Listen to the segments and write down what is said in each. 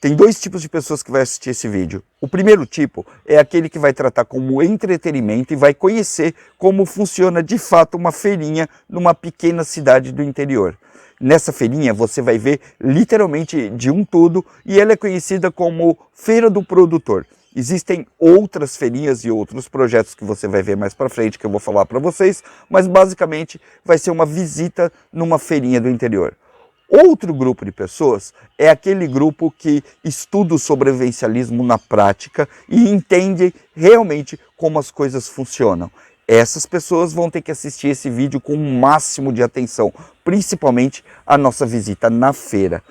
Tem dois tipos de pessoas que vai assistir esse vídeo. O primeiro tipo é aquele que vai tratar como entretenimento e vai conhecer como funciona de fato uma feirinha numa pequena cidade do interior. Nessa feirinha você vai ver literalmente de um tudo e ela é conhecida como Feira do Produtor. Existem outras feirinhas e outros projetos que você vai ver mais para frente que eu vou falar para vocês, mas basicamente vai ser uma visita numa feirinha do interior. Outro grupo de pessoas é aquele grupo que estuda o sobrevivencialismo na prática e entende realmente como as coisas funcionam. Essas pessoas vão ter que assistir esse vídeo com o máximo de atenção, principalmente a nossa visita na feira.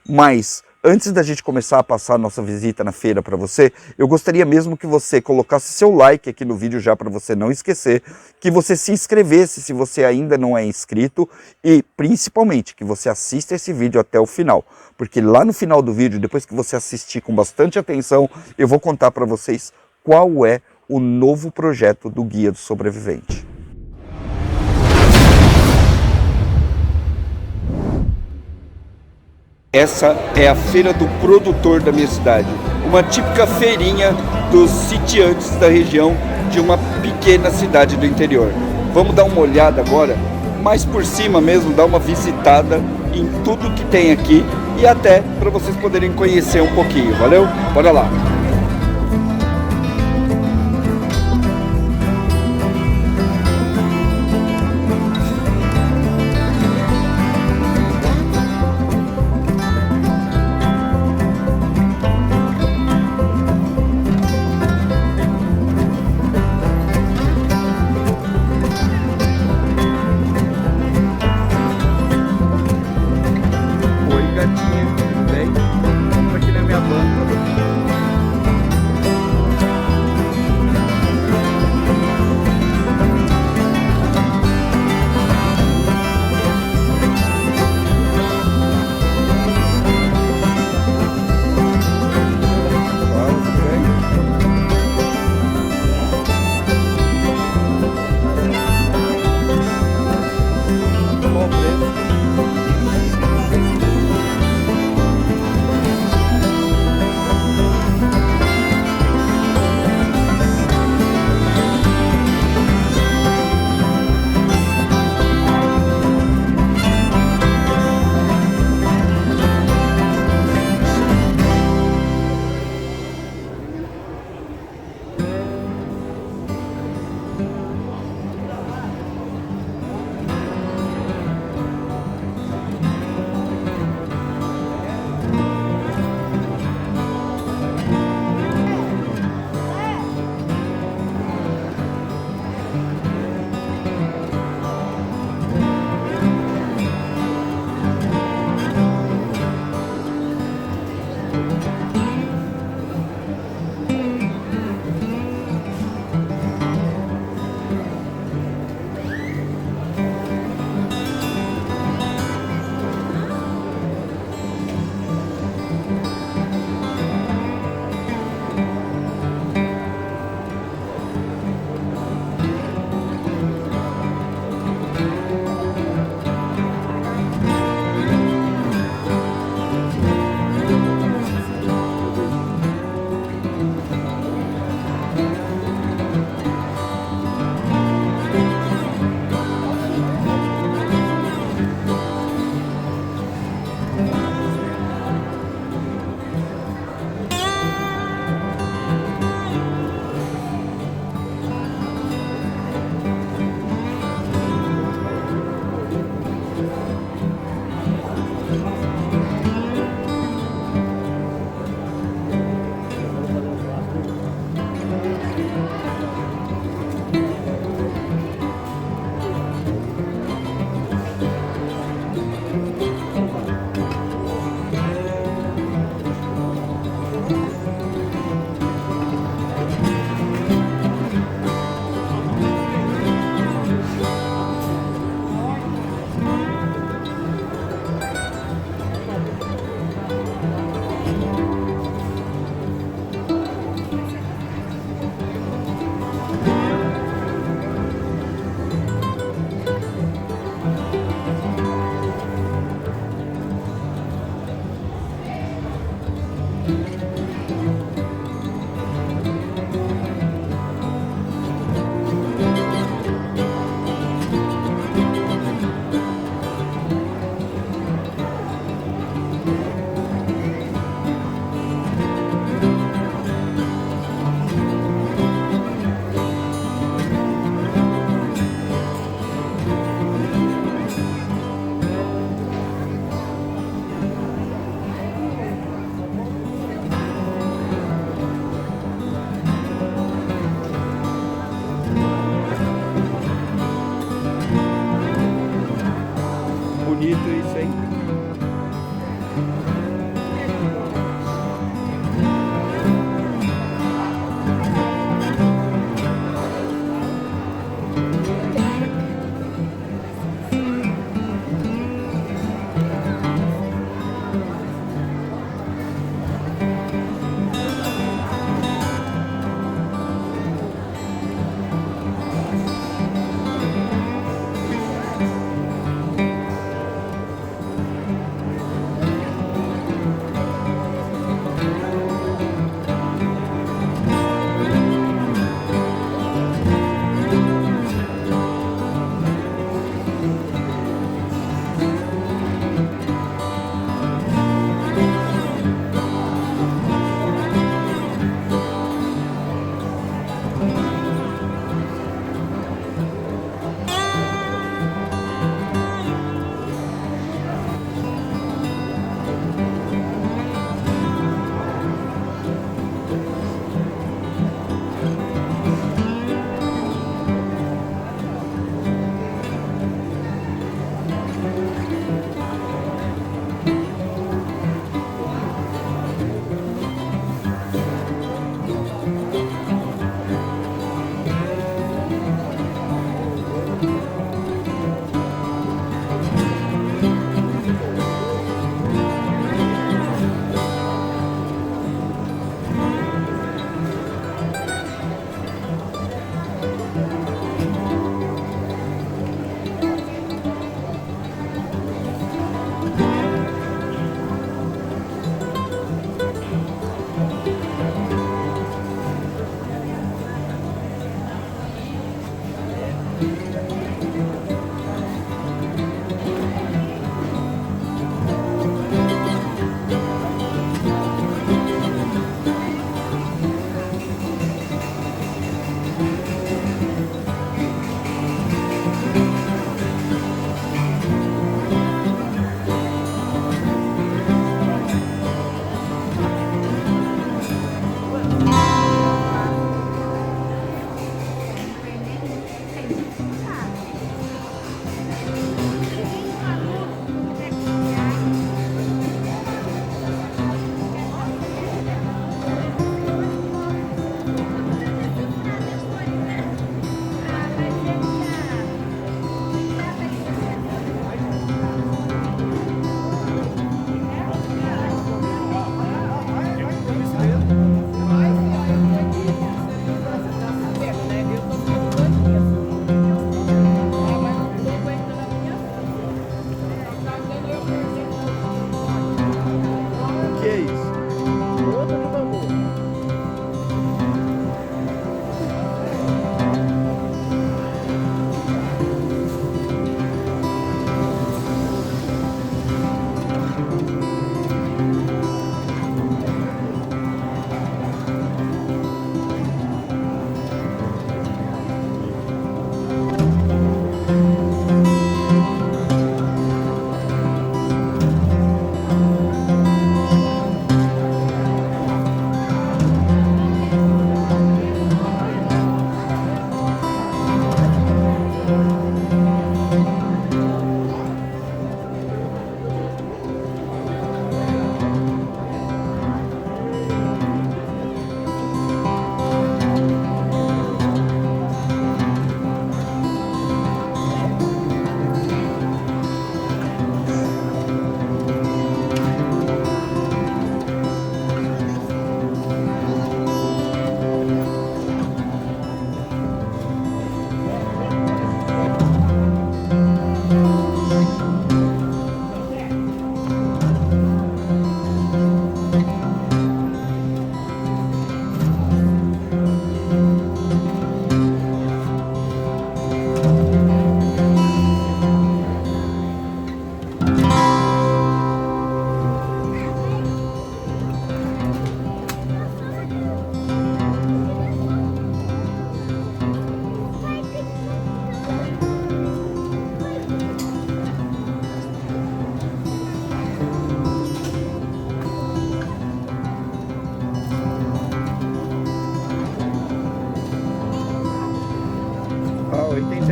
Mas antes da gente começar a passar a nossa visita na feira para você, eu gostaria mesmo que você colocasse seu like aqui no vídeo já para você não esquecer, que você se inscrevesse se você ainda não é inscrito e principalmente que você assista esse vídeo até o final, porque lá no final do vídeo, depois que você assistir com bastante atenção, eu vou contar para vocês qual é o novo projeto do Guia do Sobrevivente. Essa é a Feira do Produtor da minha cidade, uma típica feirinha dos sitiantes da região de uma pequena cidade do interior. Vamos dar uma olhada agora, mais por cima mesmo, dar uma visitada em tudo que tem aqui e até para vocês poderem conhecer um pouquinho, valeu? Bora lá!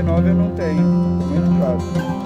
B9 eu não tenho, muito caro.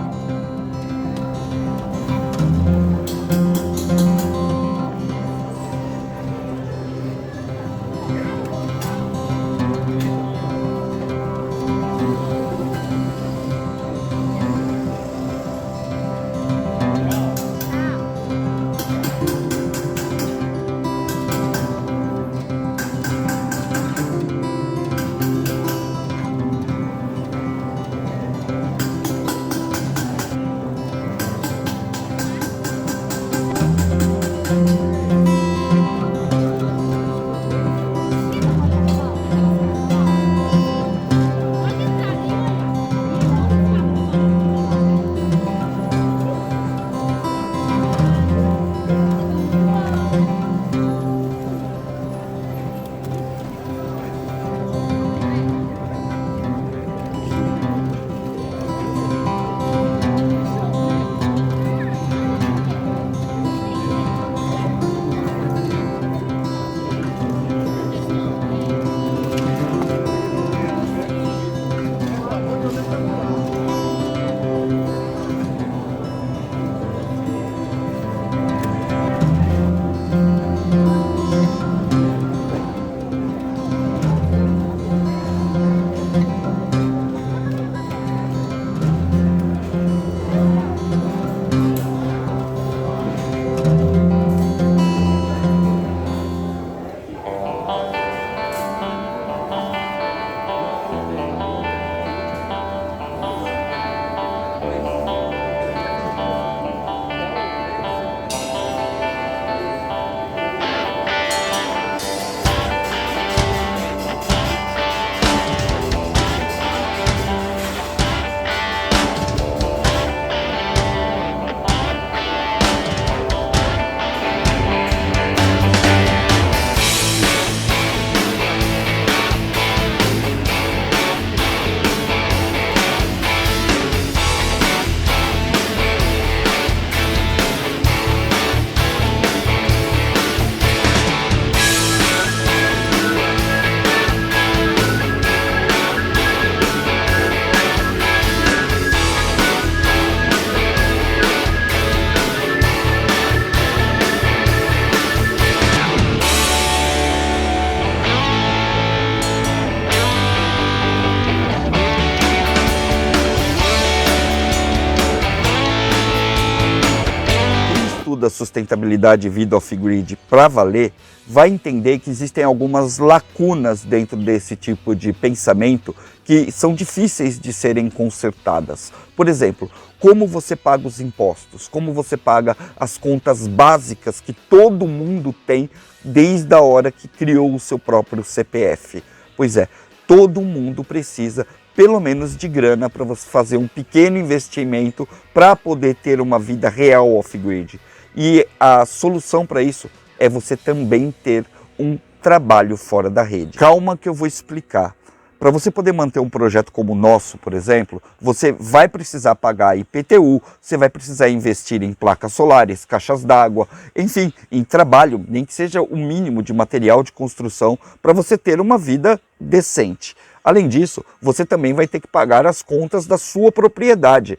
Da sustentabilidade e vida off-grid para valer, vai entender que existem algumas lacunas dentro desse tipo de pensamento que são difíceis de serem consertadas. Por exemplo, como você paga os impostos, como você paga as contas básicas que todo mundo tem desde a hora que criou o seu próprio CPF. Pois é, todo mundo precisa pelo menos de grana para você fazer um pequeno investimento para poder ter uma vida real off-grid. E a solução para isso é você também ter um trabalho fora da rede. Calma que eu vou explicar. Para você poder manter um projeto como o nosso, por exemplo, você vai precisar pagar IPTU, você vai precisar investir em placas solares, caixas d'água, enfim, em trabalho, nem que seja o mínimo de material de construção para você ter uma vida decente. Além disso, você também vai ter que pagar as contas da sua propriedade.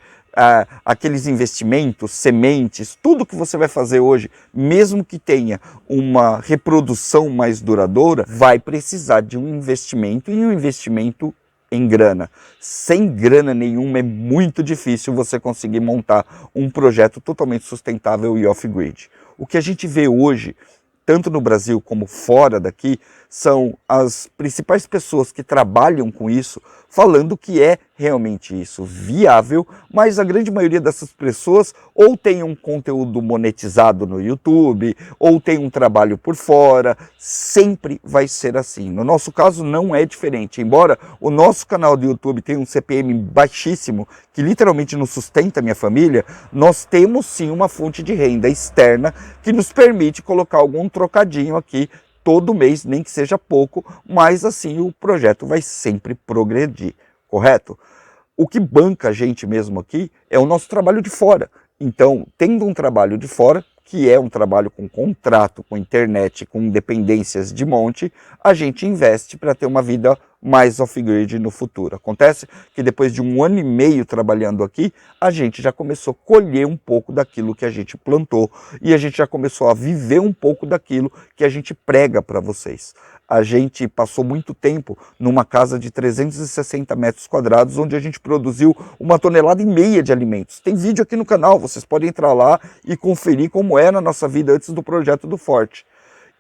Aqueles investimentos, sementes, tudo que você vai fazer hoje, mesmo que tenha uma reprodução mais duradoura, vai precisar de um investimento e um investimento em grana. Sem grana nenhuma é muito difícil você conseguir montar um projeto totalmente sustentável e off-grid. O que a gente vê hoje, tanto no Brasil como fora daqui, são as principais pessoas que trabalham com isso, falando que é realmente isso, viável, mas a grande maioria dessas pessoas ou tem um conteúdo monetizado no YouTube, ou tem um trabalho por fora, sempre vai ser assim. No nosso caso não é diferente, embora o nosso canal do YouTube tenha um CPM baixíssimo, que literalmente nos sustenta a minha família, nós temos sim uma fonte de renda externa que nos permite colocar algum trocadinho aqui todo mês, nem que seja pouco, mas assim o projeto vai sempre progredir, correto? O que banca a gente mesmo aqui é o nosso trabalho de fora. Então, tendo um trabalho de fora, que é um trabalho com contrato, com internet, com dependências de monte, a gente investe para ter uma vida mais off-grid no futuro. Acontece que depois de 1 ano e meio trabalhando aqui, a gente já começou a colher um pouco daquilo que a gente plantou e a gente já começou a viver um pouco daquilo que a gente prega para vocês. A gente passou muito tempo numa casa de 360 metros quadrados, onde a gente produziu 1,5 toneladas de alimentos. Tem vídeo aqui no canal, vocês podem entrar lá e conferir como era a nossa vida antes do projeto do Forte.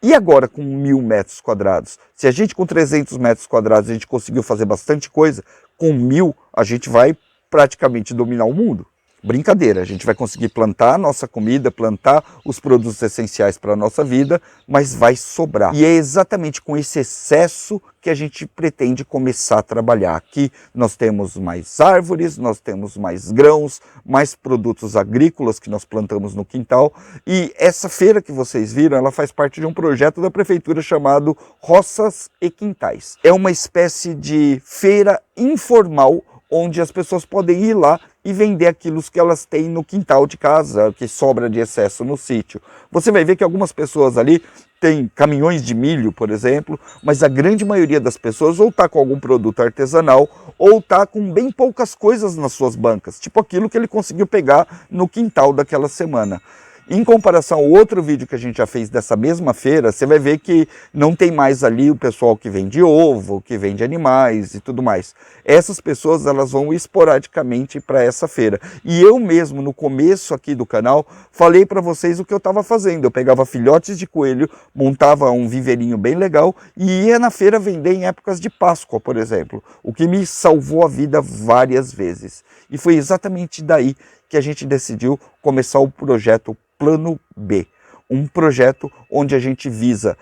E agora com 1.000 metros quadrados? Se a gente com 300 metros quadrados a gente conseguiu fazer bastante coisa, com 1.000 a gente vai praticamente dominar o mundo. Brincadeira, a gente vai conseguir plantar a nossa comida, plantar os produtos essenciais para a nossa vida, mas vai sobrar. E é exatamente com esse excesso que a gente pretende começar a trabalhar. Aqui nós temos mais árvores, nós temos mais grãos, mais produtos agrícolas que nós plantamos no quintal. E essa feira que vocês viram, ela faz parte de um projeto da prefeitura chamado Roças e Quintais. É uma espécie de feira informal, onde as pessoas podem ir lá e vender aquilo que elas têm no quintal de casa, que sobra de excesso no sítio. Você vai ver que algumas pessoas ali têm caminhões de milho, por exemplo, mas a grande maioria das pessoas ou está com algum produto artesanal ou está com bem poucas coisas nas suas bancas, tipo aquilo que ele conseguiu pegar no quintal daquela semana. Em comparação ao outro vídeo que a gente já fez dessa mesma feira, você vai ver que não tem mais ali o pessoal que vende ovo, que vende animais e tudo mais. Essas pessoas, elas vão esporadicamente para essa feira. E eu mesmo, no começo aqui do canal, falei para vocês o que eu estava fazendo. Eu pegava filhotes de coelho, montava um viveirinho bem legal e ia na feira vender em épocas de Páscoa, por exemplo. O que me salvou a vida várias vezes. E foi exatamente daí que a gente decidiu começar o projeto Plano B, um projeto onde a gente visa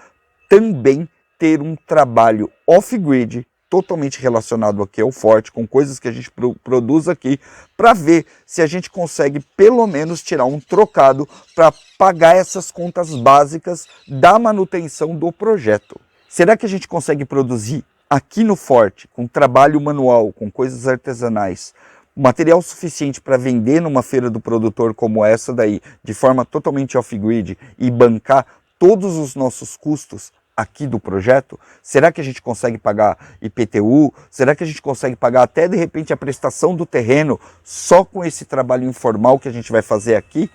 também ter um trabalho off-grid, totalmente relacionado aqui ao Forte, com coisas que a gente produz aqui, para ver se a gente consegue pelo menos tirar um trocado para pagar essas contas básicas da manutenção do projeto. Será que a gente consegue produzir aqui no Forte, com trabalho manual, com coisas artesanais, material suficiente para vender numa feira do produtor como essa daí, de forma totalmente off-grid e bancar todos os nossos custos aqui do projeto? Será que a gente consegue pagar IPTU? Será que a gente consegue pagar até de repente a prestação do terreno só com esse trabalho informal que a gente vai fazer aqui,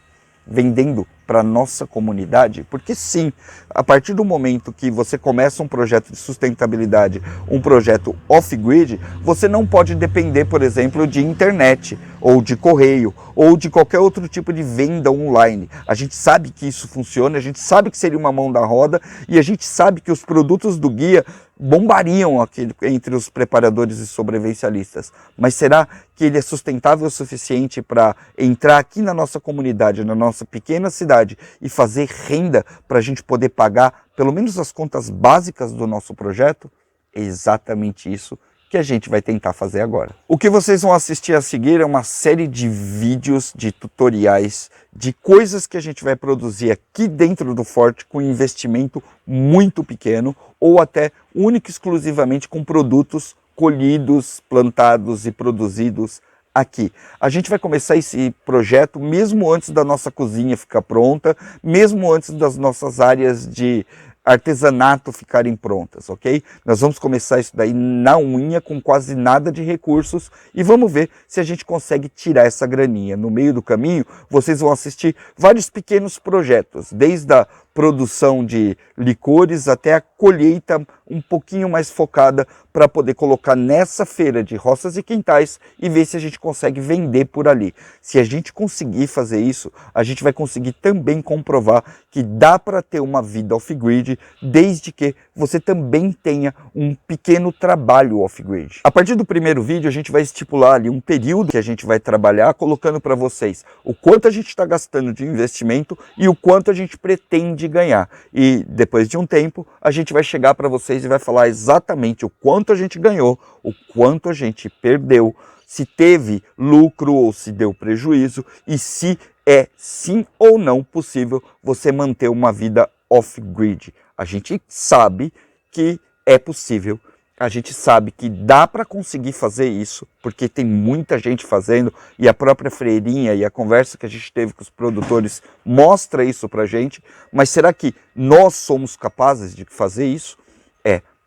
vendendo para a nossa comunidade? Porque sim, a partir do momento que você começa um projeto de sustentabilidade, um projeto off-grid, você não pode depender, por exemplo, de internet, ou de correio, ou de qualquer outro tipo de venda online. A gente sabe que isso funciona, a gente sabe que seria uma mão da roda, e a gente sabe que os produtos do guia bombariam aqui entre os preparadores e sobrevivencialistas. Mas será que ele é sustentável o suficiente para entrar aqui na nossa comunidade, na nossa pequena cidade, e fazer renda para a gente poder pagar pelo menos as contas básicas do nosso projeto? É exatamente isso que a gente vai tentar fazer agora. O que vocês vão assistir a seguir é uma série de vídeos, de tutoriais, de coisas que a gente vai produzir aqui dentro do Forte com investimento muito pequeno ou até único e exclusivamente com produtos colhidos, plantados e produzidos aqui. A gente vai começar esse projeto mesmo antes da nossa cozinha ficar pronta, mesmo antes das nossas áreas de artesanato ficarem prontas, ok? Nós vamos começar isso daí na unha, com quase nada de recursos, e vamos ver se a gente consegue tirar essa graninha. No meio do caminho, vocês vão assistir vários pequenos projetos, desde a produção de licores até a colheita um pouquinho mais focada para poder colocar nessa feira de roças e quintais e ver se a gente consegue vender por ali. Se a gente conseguir fazer isso, a gente vai conseguir também comprovar que dá para ter uma vida off-grid, desde que você também tenha um pequeno trabalho off-grid. A partir do primeiro vídeo, a gente vai estipular ali um período que a gente vai trabalhar, colocando para vocês o quanto a gente está gastando de investimento e o quanto a gente pretende ganhar. E depois de um tempo, a gente vai chegar para vocês e vai falar exatamente o quanto a gente ganhou, o quanto a gente perdeu, se teve lucro ou se deu prejuízo e se é sim ou não possível você manter uma vida off-grid. A gente sabe que é possível. A gente sabe que dá para conseguir fazer isso, porque tem muita gente fazendo, e a própria freirinha e a conversa que a gente teve com os produtores mostra isso para a gente, mas será que nós somos capazes de fazer isso?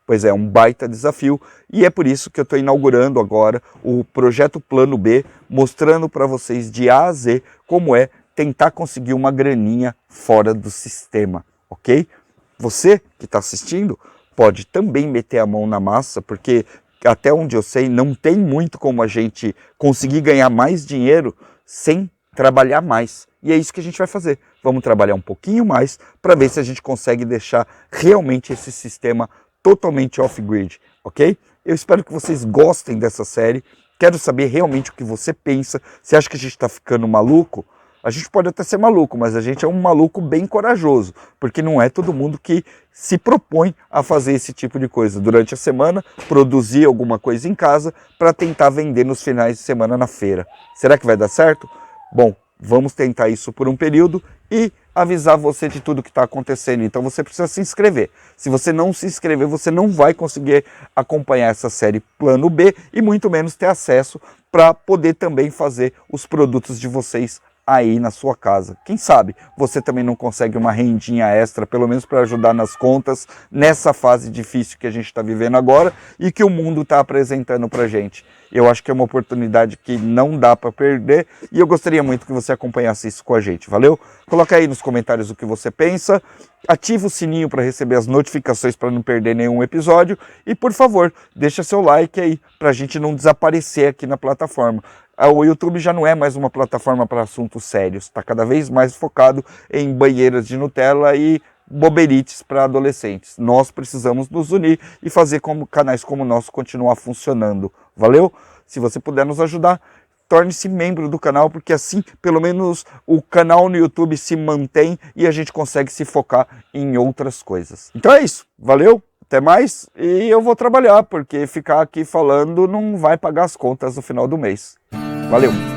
Pois é um baita desafio, e é por isso que eu estou inaugurando agora o projeto Plano B, mostrando para vocês de A a Z como é tentar conseguir uma graninha fora do sistema, ok? Você que está assistindo pode também meter a mão na massa, porque até onde eu sei não tem muito como a gente conseguir ganhar mais dinheiro sem trabalhar mais. E é isso que a gente vai fazer. Vamos trabalhar um pouquinho mais para ver se a gente consegue deixar realmente esse sistema totalmente off-grid, ok? Eu espero que vocês gostem dessa série. Quero saber realmente o que você pensa. Você acha que a gente está ficando maluco? A gente pode até ser maluco, mas a gente é um maluco bem corajoso, porque não é todo mundo que se propõe a fazer esse tipo de coisa. Durante a semana, produzir alguma coisa em casa para tentar vender nos finais de semana na feira. Será que vai dar certo? Bom, vamos tentar isso por um período e avisar você de tudo que está acontecendo. Então você precisa se inscrever. Se você não se inscrever, você não vai conseguir acompanhar essa série Plano B e muito menos ter acesso para poder também fazer os produtos de vocês aí na sua casa. Quem sabe você também não consegue uma rendinha extra, pelo menos para ajudar nas contas, nessa fase difícil que a gente está vivendo agora e que o mundo está apresentando para a gente. Eu acho que é uma oportunidade que não dá para perder e eu gostaria muito que você acompanhasse isso com a gente, valeu? Coloca aí nos comentários o que você pensa, ativa o sininho para receber as notificações para não perder nenhum episódio e, por favor, deixa seu like aí para a gente não desaparecer aqui na plataforma. O YouTube já não é mais uma plataforma para assuntos sérios, está cada vez mais focado em banheiras de Nutella e boberites para adolescentes. Nós precisamos nos unir e fazer canais como o nosso continuar funcionando. Valeu? Se você puder nos ajudar, torne-se membro do canal, porque assim, pelo menos, o canal no YouTube se mantém e a gente consegue se focar em outras coisas. Então é isso. Valeu? Até mais. E eu vou trabalhar, porque ficar aqui falando não vai pagar as contas no final do mês. Valeu!